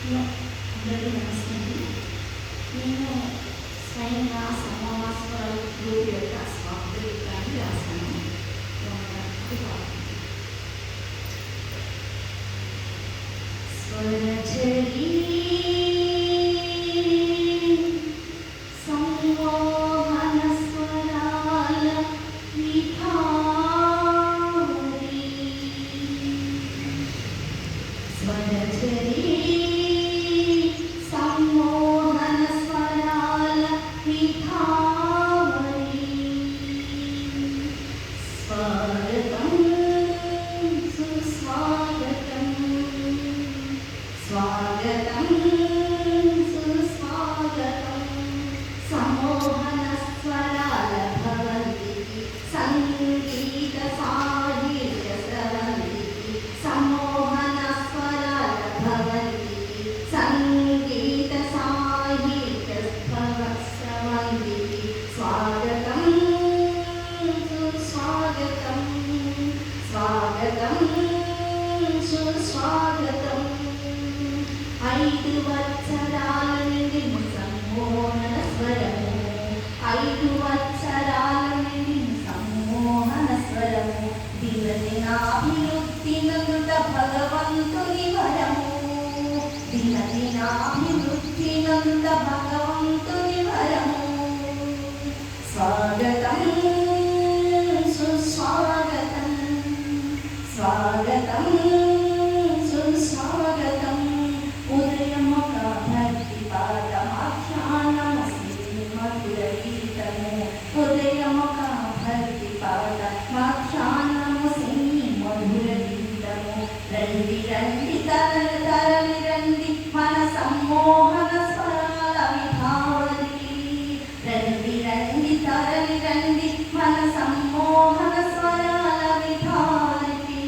అందరికీ నమస్తే. నేను స్వయంగా సమావాస గ్రూప్ యొక్క స్వాతంత్రాన్ని రాశాను. స్వరచరీ స్వాగతం 5 వత్సరాల నుండి సమ్మోహన స్వరము 5 వత్సరాల నుండి సమ్మోహన స్వరము దినదినాభివృద్ధి నందుట భగవంతుని వరము దినదినాభివృద్ధి నందుట భగవంతుని వరము స్వాగతం సుస్వాగతం స్వాగతం సుస్వాగతం ఉదయమొక భక్తి పాదమాఖ్యానమసి మధుర గీతము ఉదయమొక భక్తి పాదమాఖ్యానమసి మధుర గీతము రండి రండి తరలి తరలి రండి మన సమ్మోహన స్వరాల విభావరికి రండి రండి తరలి రండి మన సమ్మోహన స్వరాల విభావరికి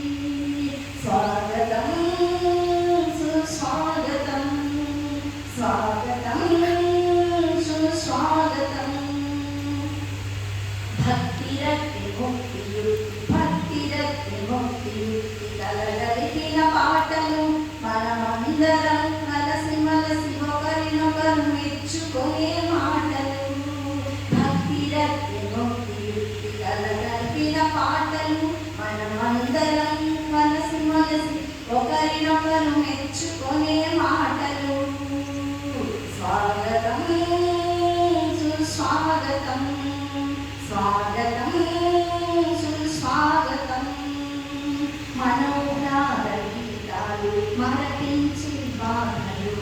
స్వాగతం సుస్వాగతం స్వాగతం సుస్వాగతం భక్తిరక్తి ముక్తి కలగలిగిన పాటలు మనమందరం కలసి మలసి ఒకరినొకరు మెచ్చుకునే మాటలు భక్తిరక్తి ముక్తి కలగలిగిన పాటలు మనమందరం కలసి మలసి ఒకరినొకరు మెచ్చుకునే మాటలు స్వాగతం సుస్వాగతం స్వాగతం సుస్వాగతం మనోహ్లాద గీతాలు మరపించి బాధలు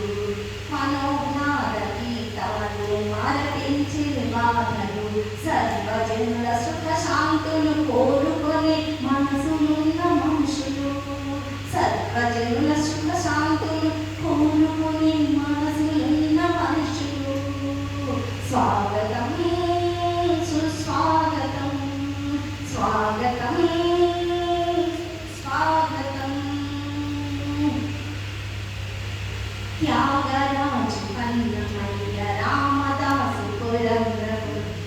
మనోహ్లాద గీతాలు మరపించి బాధలు సర్వజనుల సుఖ శాంతులు కోరుకొని మనసులున్న మనుషులు సర్వజనుల సుఖ శాంతులు కోరుకొని మనసులున్న మనుషులు స్వాగతం సుస్వాగతం స్వాగతం స్వాగతం త్యాగరాజు అన్నమయ్య రామదాసు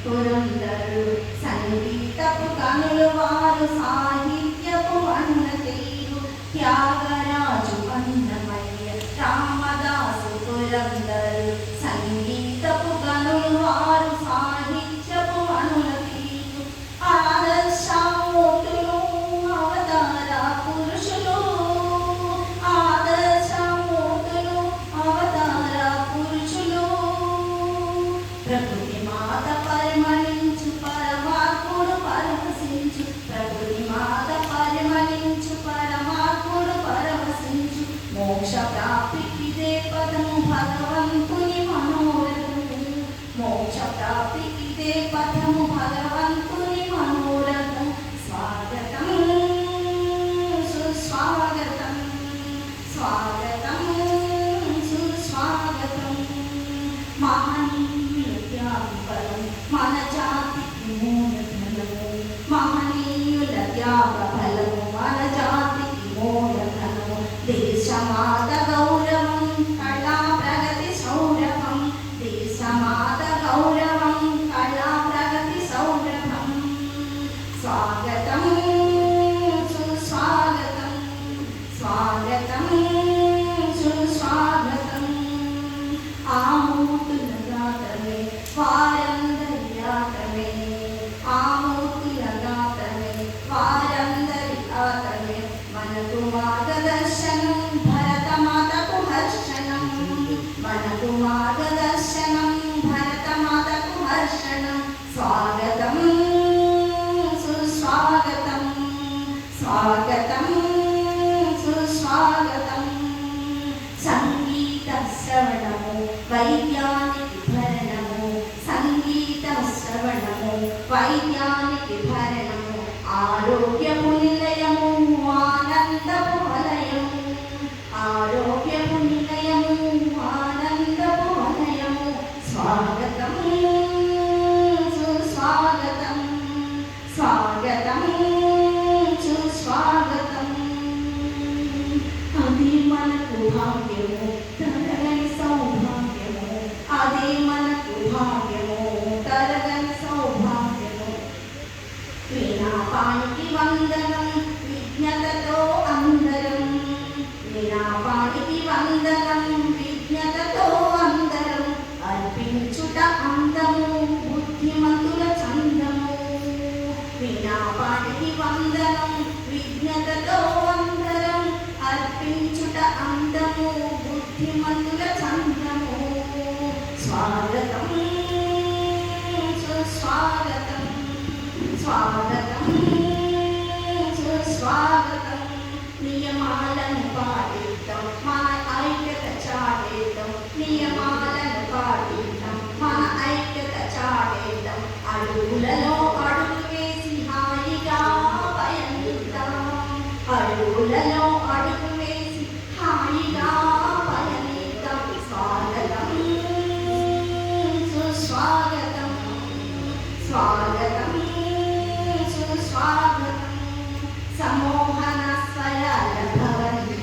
పురందరు సంగీతపు కనులు వారు సాహిత్యపు అన్న తీరు త్యాగరాజు అన్నమయ్య రామదాసు పురందరు సంగీతపు కనులు వారు సాహిత్యపు అనుల తీరు ఆదర్శమూర్తులు అవతార పురుషులు ఆదర్శమూర్తులు అవతార పురుషులు ప్రకృతి మాత పరిమళించు పరమాత్ముడు పరవశించు ప్రకృతి మాత పరిమళించు పరమాత్ముడు పరవశించు మోక్ష ప్రాప్తికి ఇదే పదము భగవంతుని మనోరథము మోక్ష ప్రాప్తికి ఇదే పదము భగవంతుని మనోరథం స్వాగతం సుస్వాగతం స్వాగతం సుస్వాగతం మహనీయుల త్యాగఫలం మన జాతికి మూలధనము మహనీయుల త్యాగఫలము మన జాతికి మూలధనము దేశమాత గౌరవం కళా ప్రగతి సౌరభం దేశమాత గౌరవం కళా ప్రగతి సౌరభం స్వాగతం సుస్వాగతం స్వాగతం సుస్వాగతం మనకు మార్గదర్శనం భరతమాతకు హర్షణం మనకు మార్గదర్శనం భరతమాతకు హర్షణం స్వాగతం సుస్వాగతం స్వాగతం సుస్వాగతం సంగీత శ్రవణము వైద్యానికి భరణము సంగీత శ్రవణము వైద్యానికి భరణము ఆరోగ్యపు నిలయము ఆనందపు వలయము ఆరోగ్యపు నిలయము ఆనందపు వలయము స్వాగతం సుస్వాగతం స్వాగతం సుస్వాగతం అది మనకు భాగ్యము తరగని సౌభాగ్యము అదే మనకు భాగ్యము తరగని సౌభాగ్యము వినాపానికి వందనం విజ్ఞతతో అందరం వినాపానికి వందనం విజ్ఞతతో అందరం అర్పించుట అందము బుద్ధిమంతుల చందము వినాపానికి వందనం విజ్ఞతతో అందరం అర్పించుట అందము బుద్ధిమంతుల చందము స్వాగతం సుస్వాగతం స్వాగతం సుస్వాగతం నియమాలను పాటిద్దాం మన ఐక్యత చాటేద్దాం నియమాలను పాటిద్దాం మన ఐక్యత చాటేద్దాం అడుగులలో అడుగు వేసి హాయిగా పయనిద్దాం అడుగులలో అడుగు వేసి హాయిగా పయనిద్దాం స్వాగతం సుస్వాగతం స్వాగతం సుస్వాగతం సమోహన స్వరాల భవంతి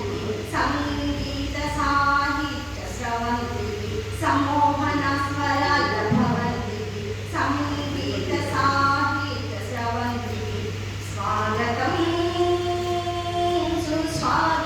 సంగీత సాహిత్య స్రవంతి సమోహన స్వరాల భవంతి సంగీత సాహిత్య స్రవంతి స్వాగతం సుస్వాగతం